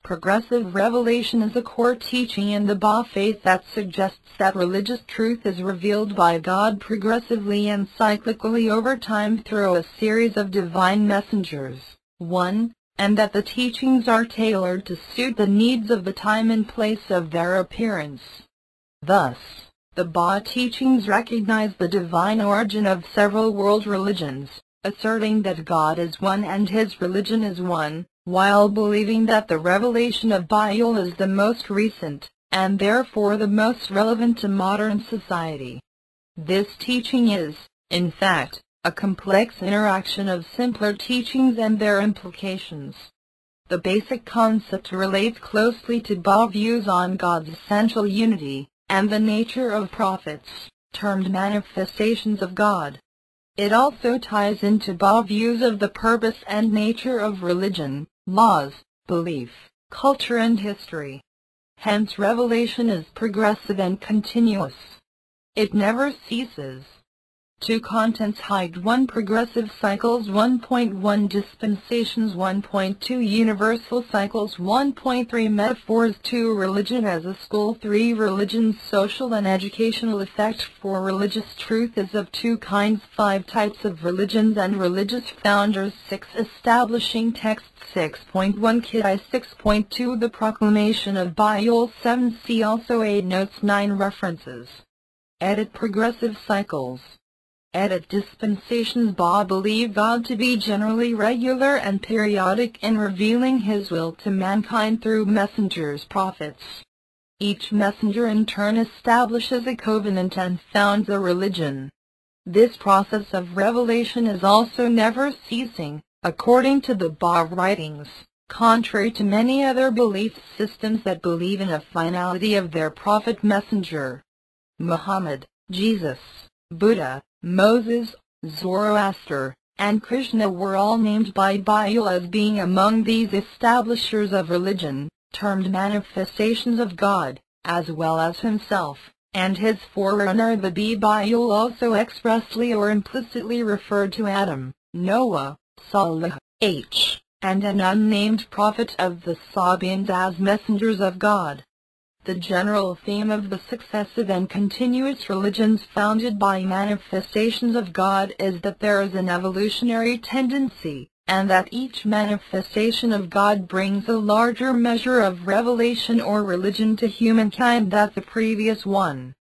Progressive revelation is a core teaching in the Baha'i faith that suggests that religious truth is revealed by God progressively and cyclically over time through a series of divine messengers. 1. And that the teachings are tailored to suit the needs of the time and place of their appearance. Thus, the Baha'i teachings recognize the divine origin of several world religions, asserting that God is one and his religion is one, while believing that the revelation of Baha'u'llah is the most recent, and therefore the most relevant to modern society. This teaching is, in fact, a complex interaction of simpler teachings and their implications. The basic concept relates closely to Baha'i views on God's essential unity, and the nature of prophets, termed manifestations of God. It also ties into Baha'i views of the purpose and nature of religion, laws, belief, culture and history. Hence revelation is progressive and continuous. It never ceases. 2 Contents Height 1 Progressive Cycles 1.1 Dispensations 1.2 Universal Cycles 1.3 Metaphors 2 Religion as a School 3 Religion's Social and Educational Effect 4 Religious Truth is of 2 kinds 5 Types of Religions and Religious Founders 6 Establishing Texts 6.1 Kidai 6.2 The Proclamation of Baha'u'llah 7 See also 8 Notes 9 References. Edit Progressive Cycles. Edit Dispensations. Baha'i believe God to be generally regular and periodic in revealing His will to mankind through messengers, prophets. Each messenger in turn establishes a covenant and founds a religion. This process of revelation is also never ceasing, according to the Baha'i writings, contrary to many other belief systems that believe in a finality of their prophet messenger. Muhammad, Jesus, Buddha, Moses, Zoroaster, and Krishna were all named by Baha'u'llah as being among these establishers of religion, termed manifestations of God, as well as himself, and his forerunner the Baha'u'llah also expressly or implicitly referred to Adam, Noah, Salih, and an unnamed prophet of the Sabians as messengers of God. The general theme of the successive and continuous religions founded by manifestations of God is that there is an evolutionary tendency, and that each manifestation of God brings a larger measure of revelation or religion to humankind than the previous one.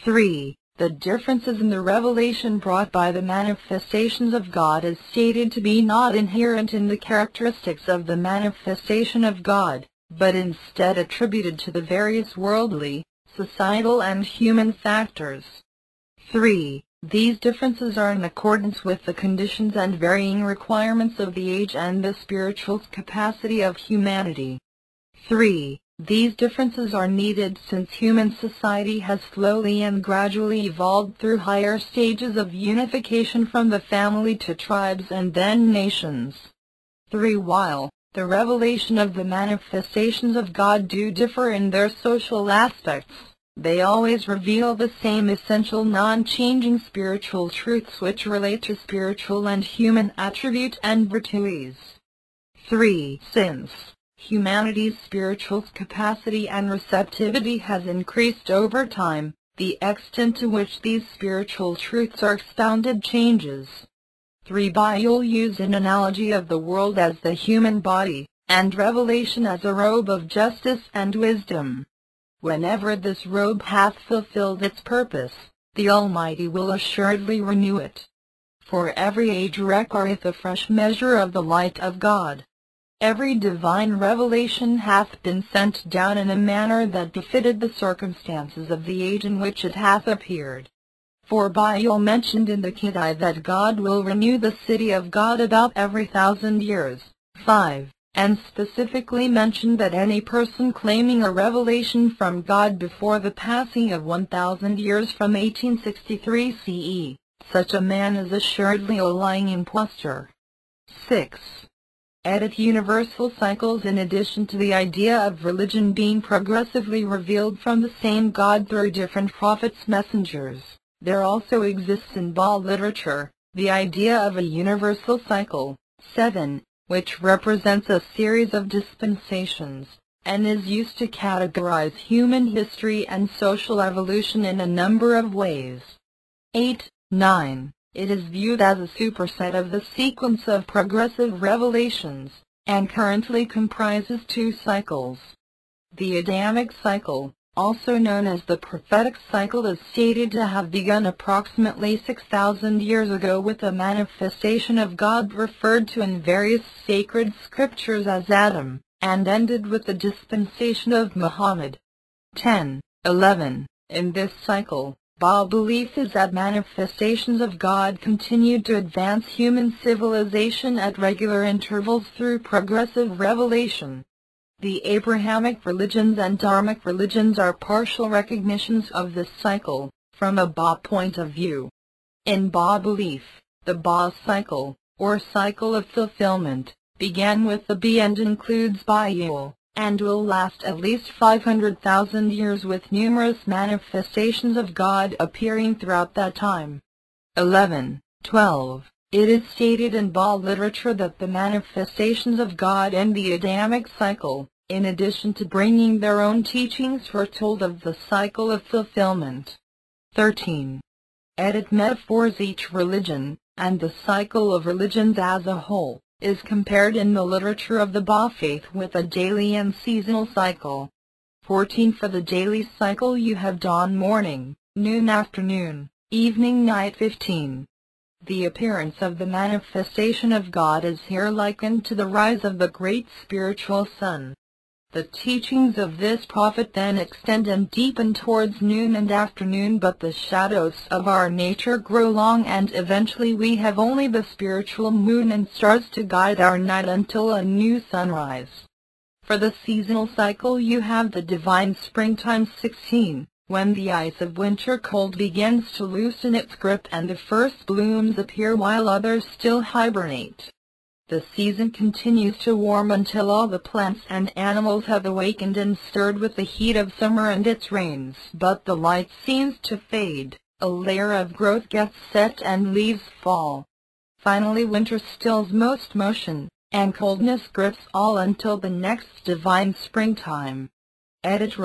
3. The differences in the revelation brought by the manifestations of God is stated to be not inherent in the characteristics of the manifestation of God, but instead attributed to the various worldly, societal and human factors. 3. These differences are in accordance with the conditions and varying requirements of the age and the spiritual capacity of humanity. 3. These differences are needed since human society has slowly and gradually evolved through higher stages of unification from the family to tribes and then nations. 3. While the revelation of the manifestations of God do differ in their social aspects, they always reveal the same essential non-changing spiritual truths which relate to spiritual and human attributes and virtues. 3. Since humanity's spiritual capacity and receptivity has increased over time, the extent to which these spiritual truths are expounded changes. 3. Baha'u'llah used an analogy of the world as the human body, and revelation as a robe of justice and wisdom. Whenever this robe hath fulfilled its purpose, the Almighty will assuredly renew it. For every age requireth a fresh measure of the light of God. Every divine revelation hath been sent down in a manner that befitted the circumstances of the age in which it hath appeared. For Baha'u'llah mentioned in the Kidai that God will renew the city of God about every 1,000 years. 5. And specifically mentioned that any person claiming a revelation from God before the passing of 1,000 years from 1863 CE, such a man is assuredly a lying impostor. 6. Edit Universal Cycles. In addition to the idea of religion being progressively revealed from the same God through different prophets messengers, there also exists in Baha'i literature the idea of a universal cycle. 7. which represents a series of dispensations, and is used to categorize human history and social evolution in a number of ways. 8. 9. It is viewed as a superset of the sequence of progressive revelations, and currently comprises 2 cycles. The Adamic cycle, also known as the prophetic cycle, is stated to have begun approximately 6,000 years ago with a manifestation of God referred to in various sacred scriptures as Adam, and ended with the dispensation of Muhammad. 10. 11. In this cycle, Baal belief is that manifestations of God continued to advance human civilization at regular intervals through progressive revelation. The Abrahamic religions and Dharmic religions are partial recognitions of this cycle, from a Ba point of view. In Ba belief, the Ba cycle, or cycle of fulfillment, began with the Ba and includes Ba'ul, and will last at least 500,000 years with numerous manifestations of God appearing throughout that time. 11. 12. It is stated in Baal literature that the manifestations of God in the Adamic cycle, in addition to bringing their own teachings, foretold of the cycle of fulfillment. 13. Edit metaphors. Each religion, and the cycle of religions as a whole, is compared in the literature of the Ba faith with a daily and seasonal cycle. 14. For the daily cycle you have dawn morning, noon afternoon, evening night. 15. The appearance of the manifestation of God is here likened to the rise of the great spiritual sun. The teachings of this prophet then extend and deepen towards noon and afternoon, but the shadows of our nature grow long, and eventually we have only the spiritual moon and stars to guide our night until a new sunrise. For the seasonal cycle you have the divine springtime. 16. When the ice of winter cold begins to loosen its grip and the first blooms appear while others still hibernate. The season continues to warm until all the plants and animals have awakened and stirred with the heat of summer and its rains. But the light seems to fade, a layer of growth gets set and leaves fall. Finally winter stills most motion, and coldness grips all until the next divine springtime. Edit